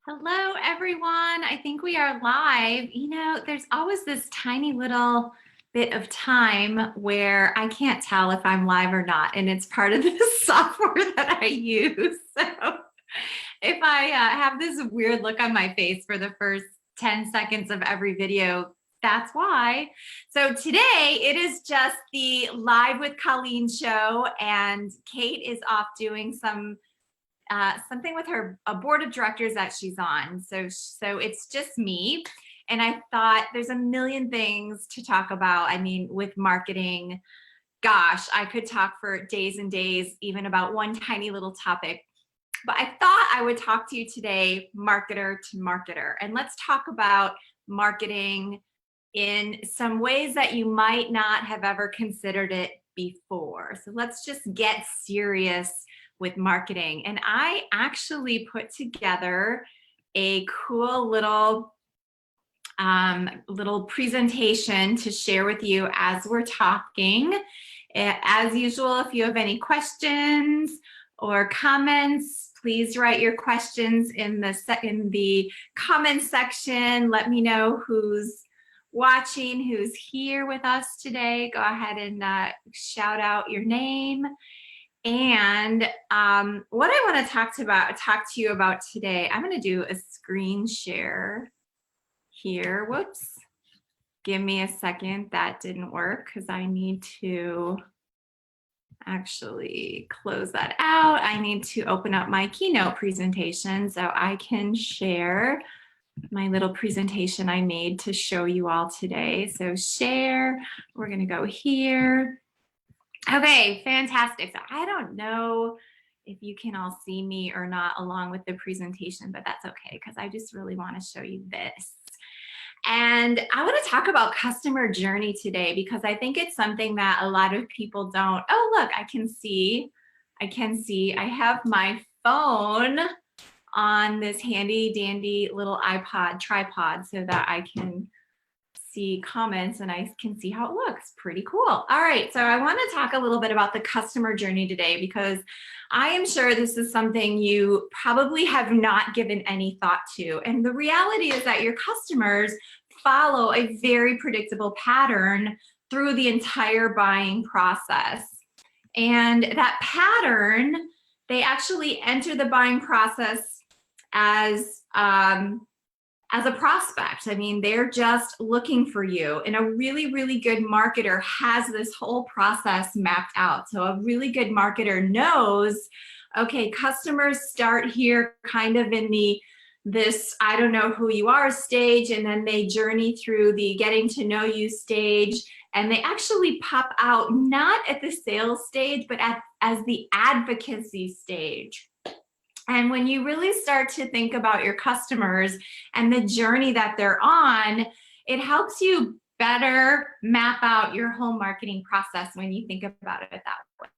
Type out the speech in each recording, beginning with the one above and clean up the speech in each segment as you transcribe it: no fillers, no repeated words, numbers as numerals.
Hello, everyone. I think we are live. There's always this tiny little bit of time where I can't tell if I'm live or not, and it's part of the software that I use. So if I have this weird look on my face for the first 10 seconds of every video, that's why. So today it is just the Live with Colleen show, and Kate is off doing something with a board of directors that she's on. So it's just me. And I thought there's a million things to talk about. I mean, with marketing, gosh, I could talk for days and days, even about one tiny little topic. But I thought I would talk to you today, marketer to marketer. And let's talk about marketing in some ways that you might not have ever considered it before. So let's just get serious with marketing. And I actually put together a cool little presentation to share with you as we're talking. As usual, if you have any questions or comments, please write your questions in the comments section. Let me know who's watching, who's here with us today. Go ahead and shout out your name. And what I want to talk to you about today, I'm going to do a screen share here. Whoops. Give me a second. That didn't work because I need to actually close that out. I need to open up my keynote presentation so I can share my little presentation I made to show you all today. So share, we're going to go here. Okay, fantastic. So I don't know if you can all see me or not along with the presentation, but that's okay because I just really want to show you this. And I want to talk about customer journey today because I think it's something that a lot of people don't. Oh, look, I can see. I have my phone on this handy dandy little iPod tripod so that I can see comments and I can see how it looks. Pretty cool. All right, so I want to talk a little bit about the customer journey today because I am sure this is something you probably have not given any thought to. And the reality is that your customers follow a very predictable pattern through the entire buying process. And that pattern, they actually enter the buying process as a prospect. I mean, they're just looking for you. And a really, really good marketer has this whole process mapped out. So a really good marketer knows, okay, customers start here kind of in this I don't know who you are stage, and then they journey through the getting to know you stage, and they actually pop out not at the sales stage, but as the advocacy stage. And when you really start to think about your customers and the journey that they're on, it helps you better map out your whole marketing process when you think about it that way.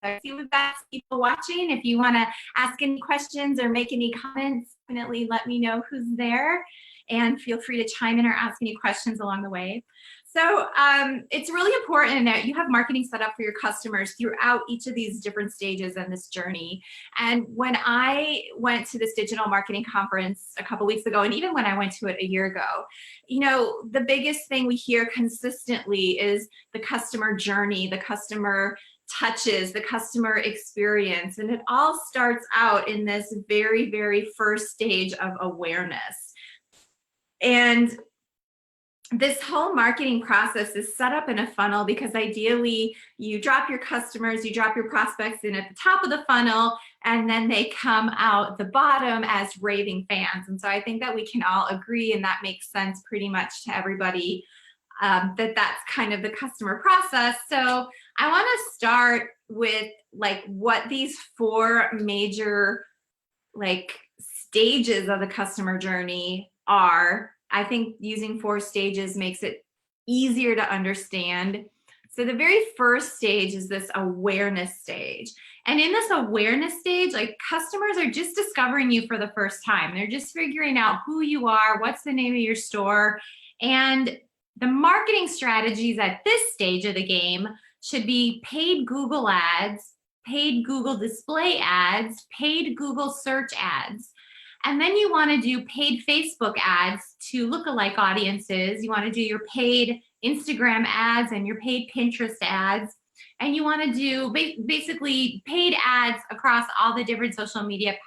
I see we've got people watching. If you want to ask any questions or make any comments, definitely let me know who's there, and feel free to chime in or ask any questions along the way. So it's really important that you have marketing set up for your customers throughout each of these different stages in this journey. And when I went to this digital marketing conference a couple weeks ago, and even when I went to it a year ago, you know, the biggest thing we hear consistently is the customer journey, the customer touches, the customer experience. And it all starts out in this very, very first stage of awareness. And this whole marketing process is set up in a funnel because ideally you drop your customers, you drop your prospects in at the top of the funnel, and then they come out the bottom as raving fans. And so I think that we can all agree, and that makes sense pretty much to everybody, that that's kind of the customer process. So I want to start with like what these four major like stages of the customer journey are. I think using 4 stages makes it easier to understand. So the very first stage is this awareness stage. And in this awareness stage, like customers are just discovering you for the first time. They're just figuring out who you are, what's the name of your store. And the marketing strategies at this stage of the game should be paid Google ads, paid Google display ads, paid Google search ads. And then you want to do paid Facebook ads to lookalike audiences. You want to do your paid Instagram ads and your paid Pinterest ads. And you want to do basically paid ads across all the different social media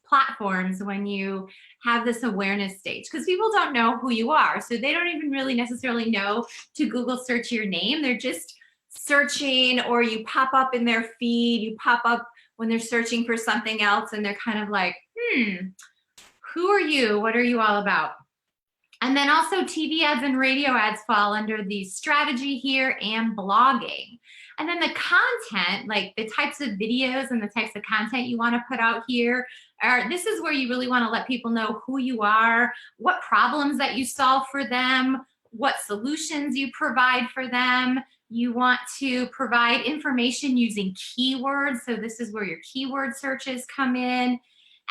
platforms when you have this awareness stage, because people don't know who you are. So they don't even really necessarily know to Google search your name. They're just searching, or you pop up in their feed, you pop up when they're searching for something else, and they're kind of like, who are you? What are you all about? And then also TV ads and radio ads fall under the strategy here, and blogging. And then the content, like the types of videos and the types of content you want to put out here, this is where you really want to let people know who you are, what problems that you solve for them, what solutions you provide for them. You want to provide information using keywords. So this is where your keyword searches come in.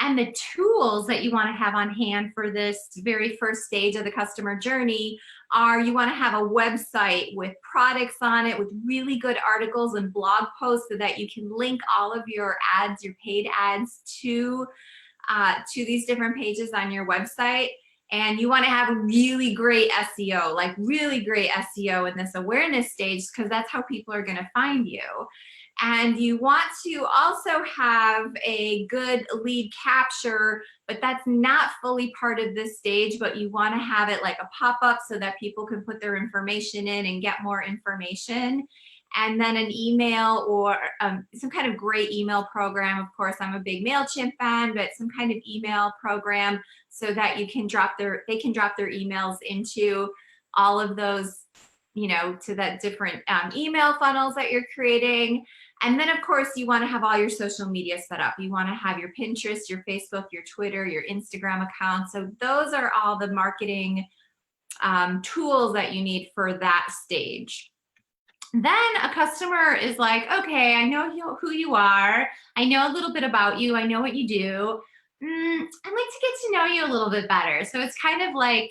And the tools that you want to have on hand for this very first stage of the customer journey are, you want to have a website with products on it, with really good articles and blog posts, so that you can link all of your ads, your paid ads, to these different pages on your website. And you want to have really great SEO, like really great SEO in this awareness stage, because that's how people are going to find you. And you want to also have a good lead capture, but that's not fully part of this stage, but you want to have it like a pop-up so that people can put their information in and get more information. And then an email, or some kind of great email program. Of course, I'm a big MailChimp fan, but some kind of email program so that they can drop their emails into all of those, to that different email funnels that you're creating. And then, of course, you want to have all your social media set up. You want to have your Pinterest, your Facebook, your Twitter, your Instagram account. So those are all the marketing tools that you need for that stage. Then a customer is like, okay, I know who you are. I know a little bit about you. I know what you do. I'd like to get to know you a little bit better. So it's kind of like,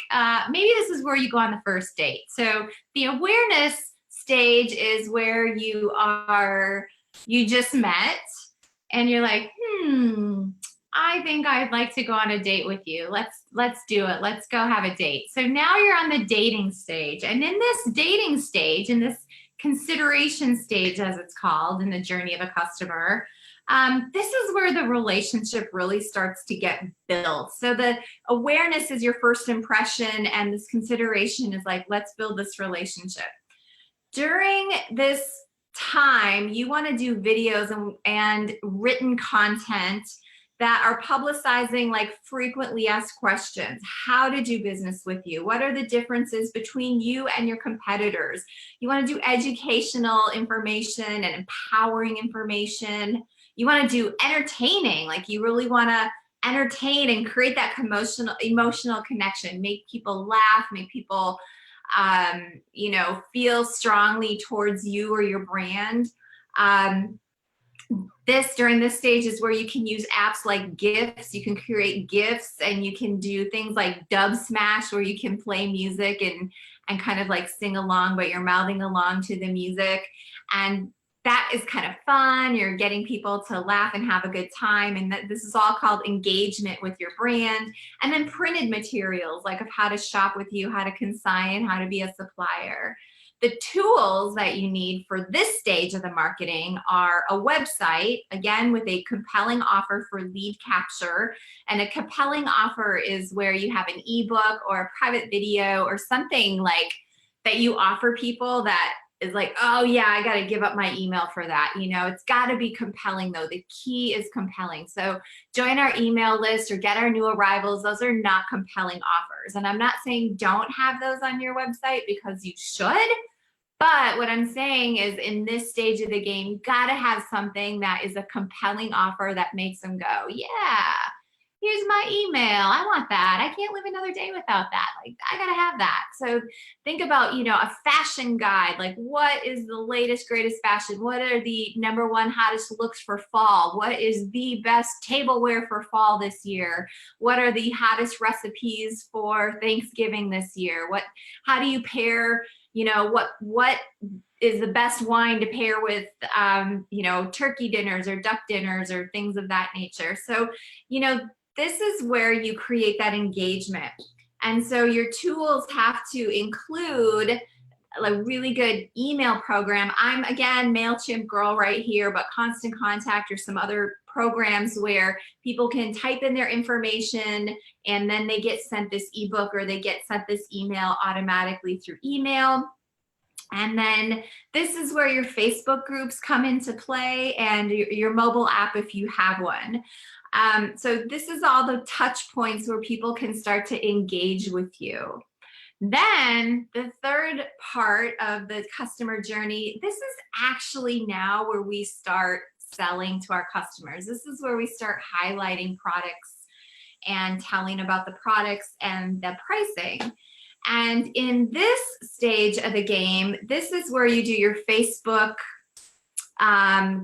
maybe this is where you go on the first date. So the awareness stage is where you just met and you're like, I think I'd like to go on a date with you. Let's do it. Let's go have a date. So now you're on the dating stage. And in this dating stage, in this consideration stage, as it's called in the journey of a customer, this is where the relationship really starts to get built. So the awareness is your first impression, and this consideration is like, let's build this relationship. During this time, you want to do videos and written content that are publicizing like frequently asked questions, how to do business with you, what are the differences between you and your competitors. You want to do educational information and empowering information. You want to do entertaining, like you really want to entertain and create that emotional connection, make people laugh, make people feel strongly towards you or your brand. During this stage is where you can use apps like GIFs. You can create GIFs, and you can do things like Dub Smash, where you can play music and kind of like sing along, but you're mouthing along to the music. And that is kind of fun. You're getting people to laugh and have a good time. And this is all called engagement with your brand. And then printed materials, like of how to shop with you, how to consign, how to be a supplier. The tools that you need for this stage of the marketing are a website, again, with a compelling offer for lead capture. And a compelling offer is where you have an ebook or a private video or something like that you offer people that is like, oh yeah, I got to give up my email for that. It's got to be compelling though. The key is compelling. So join our email list or get our new arrivals. Those are not compelling offers. And I'm not saying don't have those on your website, because you should. But what I'm saying is, in this stage of the game, you got to have something that is a compelling offer that makes them go, yeah, here's my email. I want that. I can't live another day without that. Like, I got to have that. So think about, a fashion guide. Like, what is the latest, greatest fashion? What are the #1 hottest looks for fall? What is the best tableware for fall this year? What are the hottest recipes for Thanksgiving this year? How do you pair, what is the best wine to pair with, you know, turkey dinners or duck dinners or things of that nature. So, you know, this is where you create that engagement. And so your tools have to include a really good email program. I'm, again, MailChimp girl right here, but Constant Contact or some other programs where people can type in their information and then they get sent this ebook or they get sent this email automatically through email. And then this is where your Facebook groups come into play and your mobile app if you have one. So this is all the touch points where people can start to engage with you. Then the third part of the customer journey, this is actually now where we start selling to our customers. This is where we start highlighting products and telling about the products and the pricing. And in this stage of the game, this is where you do your Facebook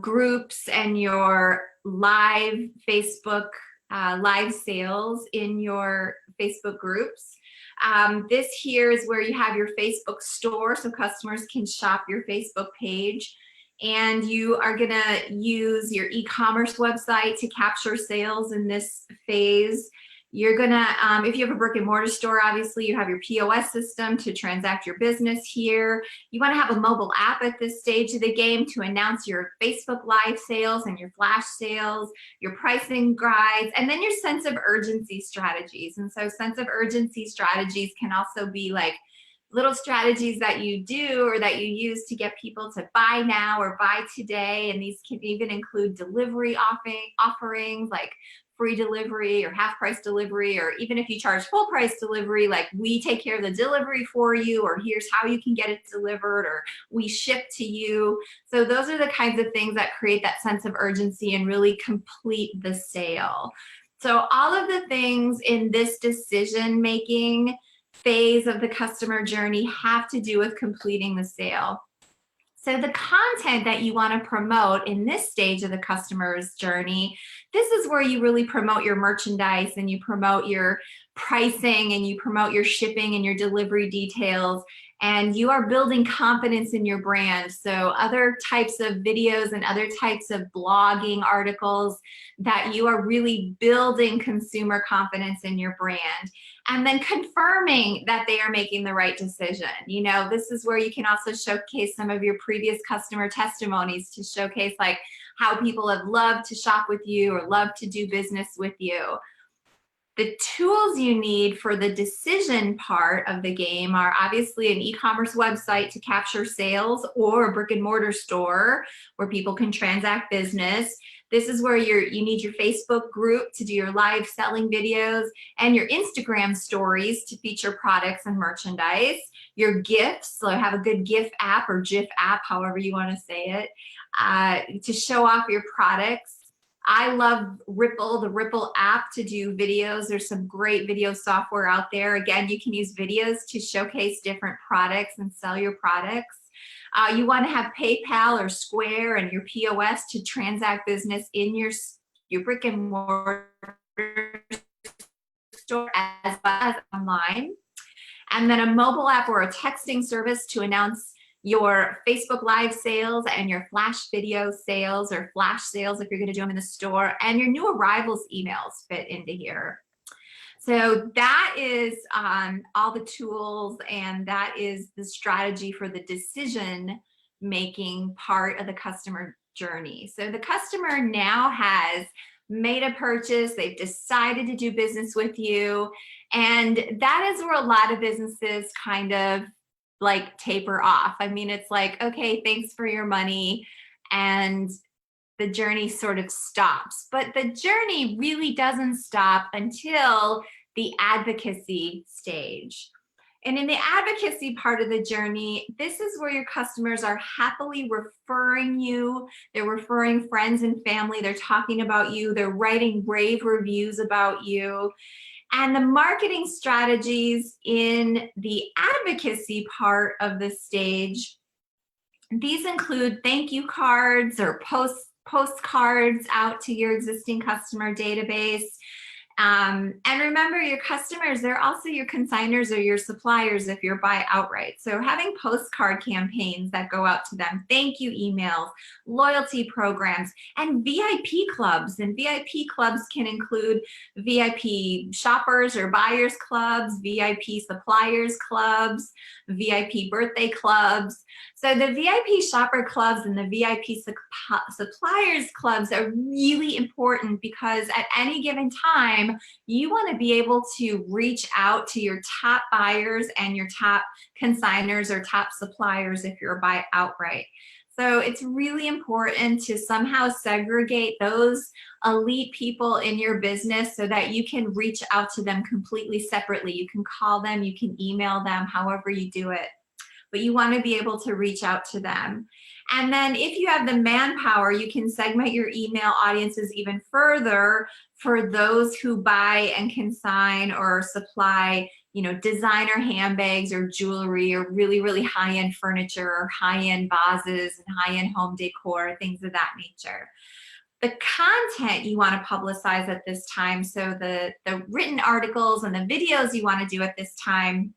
groups and your live Facebook live sales in your Facebook groups. This here is where you have your Facebook store so customers can shop your Facebook page. And you are gonna use your e-commerce website to capture sales in this phase. You're gonna, if you have a brick and mortar store, obviously you have your POS system to transact your business here. You wanna have a mobile app at this stage of the game to announce your Facebook live sales and your flash sales, your pricing guides, and then your sense of urgency strategies. And so sense of urgency strategies can also be like little strategies that you do or that you use to get people to buy now or buy today. And these can even include delivery offerings like free delivery or half price delivery, or even if you charge full price delivery, like we take care of the delivery for you, or here's how you can get it delivered, or we ship to you. So those are the kinds of things that create that sense of urgency and really complete the sale. So all of the things in this decision-making phase of the customer journey have to do with completing the sale. So the content that you want to promote in this stage of the customer's journey, this is where you really promote your merchandise and you promote your pricing and you promote your shipping and your delivery details, and you are building confidence in your brand. So other types of videos and other types of blogging articles that you are really building consumer confidence in your brand. And then confirming that they are making the right decision. You know, this is where you can also showcase some of your previous customer testimonies to showcase like how people have loved to shop with you or loved to do business with you. The tools you need for the decision part of the game are obviously an e-commerce website to capture sales or a brick and mortar store where people can transact business. This is where you need your Facebook group to do your live selling videos and your Instagram stories to feature products and merchandise. Your gifts, so have a good gift app or GIF app, however you want to say it, to show off your products. I love Ripple, the Ripple app, to do videos. There's some great video software out there. Again, you can use videos to showcase different products and sell your products. You want to have PayPal or Square and your POS to transact business in your brick and mortar store as well as online. And then a mobile app or a texting service to announce your Facebook live sales and your flash video sales or flash sales if you're going to do them in the store, and your new arrivals emails fit into here. So that is all the tools, and that is the strategy for the decision making part of the customer journey. So the customer now has made a purchase, they've decided to do business with you, and that is where a lot of businesses kind of like taper off. I mean, it's like, okay, thanks for your money, and the journey sort of stops. But the journey really doesn't stop until the advocacy stage. And in the advocacy part of the journey, this is where your customers are happily referring you. They're referring friends and family. They're talking about you. They're writing rave reviews about you. And the marketing strategies in the advocacy part of the stage, these include thank you cards or postcards out to your existing customer database. And remember, your customers, they're also your consigners or your suppliers if you're buy outright. So having postcard campaigns that go out to them, thank you emails, loyalty programs, and VIP clubs. And VIP clubs can include VIP shoppers or buyers clubs, VIP suppliers clubs, VIP birthday clubs. So the VIP shopper clubs and the VIP suppliers clubs are really important because at any given time, you want to be able to reach out to your top buyers and your top consigners or top suppliers if you're buy outright. So it's really important to somehow segregate those elite people in your business so that you can reach out to them completely separately. You can call them, you can email them, however you do it. But you want to be able to reach out to them. And then if you have the manpower, you can segment your email audiences even further for those who buy and consign or supply, you know, designer handbags or jewelry or really, really high-end furniture or high-end vases and high-end home decor, things of that nature. The content you want to publicize at this time, so the written articles and the videos you want to do at this time,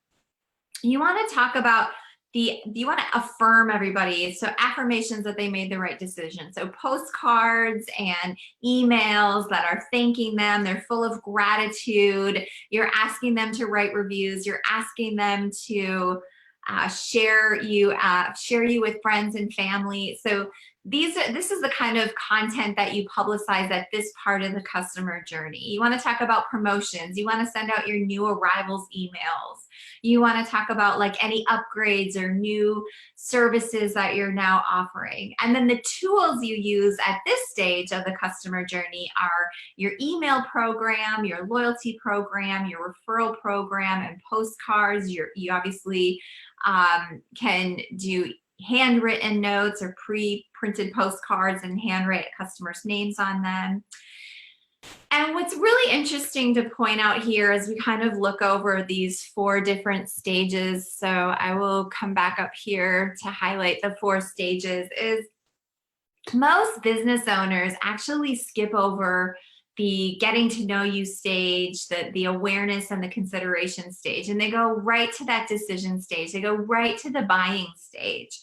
you want to talk about you want to affirm everybody. So affirmations that they made the right decision. So postcards and emails that are thanking them. They're full of gratitude. You're asking them to write reviews. You're asking them to share you with friends and family. So this is the kind of content that you publicize at this part of the customer journey. You want to talk about promotions. You want to send out your new arrivals emails. You want to talk about like any upgrades or new services that you're now offering. And then the tools you use at this stage of the customer journey are your email program, your loyalty program, your referral program, and postcards. You obviously can do handwritten notes or pre-printed postcards and handwrite customers' names on them. And what's really interesting to point out here as we kind of look over these 4 different stages, so I will come back up here to highlight the 4 stages, is most business owners actually skip over the getting to know you stage, the awareness and the consideration stage, and they go right to that decision stage. They go right to the buying stage.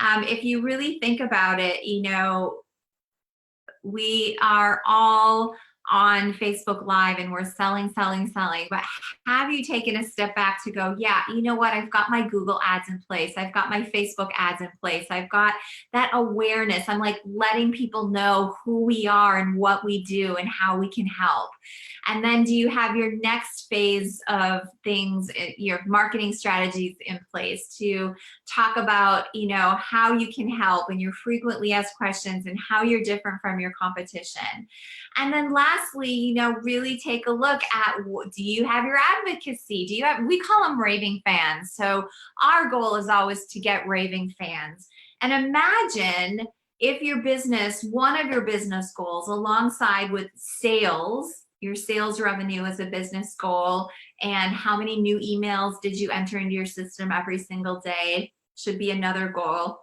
If you really think about it, you know, we are all on Facebook Live and we're selling, but have you taken a step back to go, yeah, you know what, I've got my Google ads in place, I've got my Facebook ads in place, I've got that awareness, I'm like letting people know who we are and what we do and how we can help. And then do you have your next phase of things, your marketing strategies in place to talk about, you know, how you can help and your frequently asked questions and how you're different from your competition. And then lastly, you know, really take a look at, do you have your advocacy? Do you have, we call them raving fans. So our goal is always to get raving fans. And imagine if your business, one of your business goals alongside with sales, your sales revenue is a business goal, and how many new emails did you enter into your system every single day should be another goal.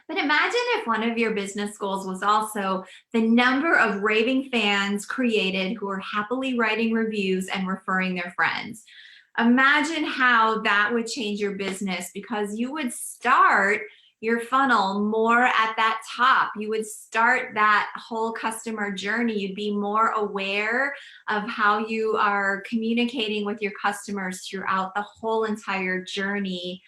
But imagine if one of your business goals was also the number of raving fans created who are happily writing reviews and referring their friends. Imagine how that would change your business, because you would start your funnel more at that top. You would start that whole customer journey. You'd be more aware of how you are communicating with your customers throughout the whole entire journey,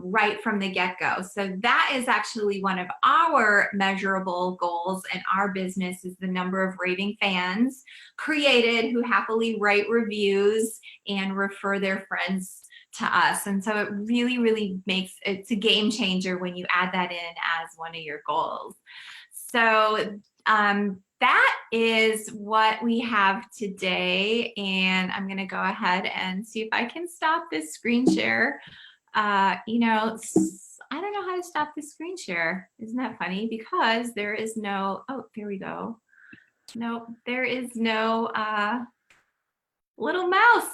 right from the get-go. So that is actually one of our measurable goals in our business, is the number of raving fans created who happily write reviews and refer their friends to us. And so it really, really makes, it's a game changer when you add that in as one of your goals. So that is what we have today. And I'm going to go ahead and see if I can stop this screen share. You know, I don't know how to stop the screen share. Isn't that funny? Because there is no, oh, there we go. No, there is no little mouse.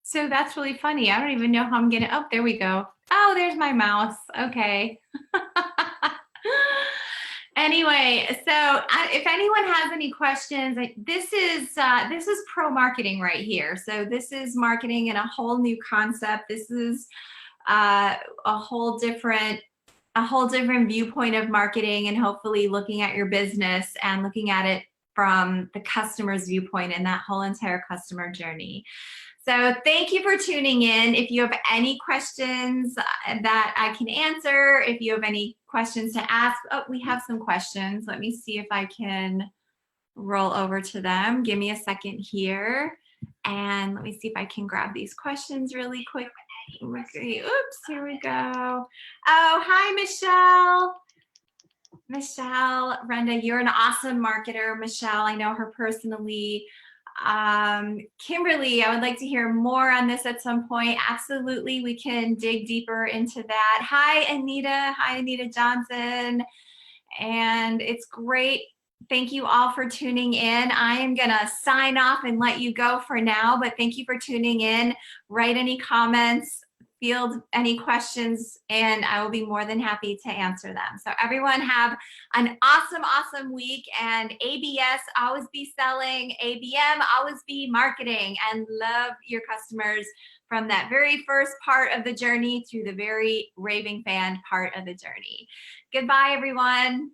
So that's really funny. I don't even know how I'm gonna, oh, there we go. Oh, there's my mouse. Okay. Anyway, so if anyone has any questions, this is pro marketing right here. So this is marketing in a whole new concept. This is a whole different viewpoint of marketing, and hopefully looking at your business and looking at it from the customer's viewpoint and that whole entire customer journey. So thank you for tuning in. If you have any questions that I can answer, if you have any questions to ask, oh, we have some questions. Let me see if I can roll over to them. Give me a second here. And let me see if I can grab these questions really quick. Oops, here we go. Oh, hi, Michelle. Michelle Renda, you're an awesome marketer. Michelle, I know her personally. Kimberly, I would like to hear more on this at some point. Absolutely, we can dig deeper into that. Hi, Anita. Hi, Anita Johnson. And it's great. Thank you all for tuning in. I am going to sign off and let you go for now, but thank you for tuning in. Write any comments, field any questions, and I will be more than happy to answer them. So everyone have an awesome, awesome week, and ABS, always be selling, ABM, always be marketing, and love your customers from that very first part of the journey to the very raving fan part of the journey. Goodbye, everyone.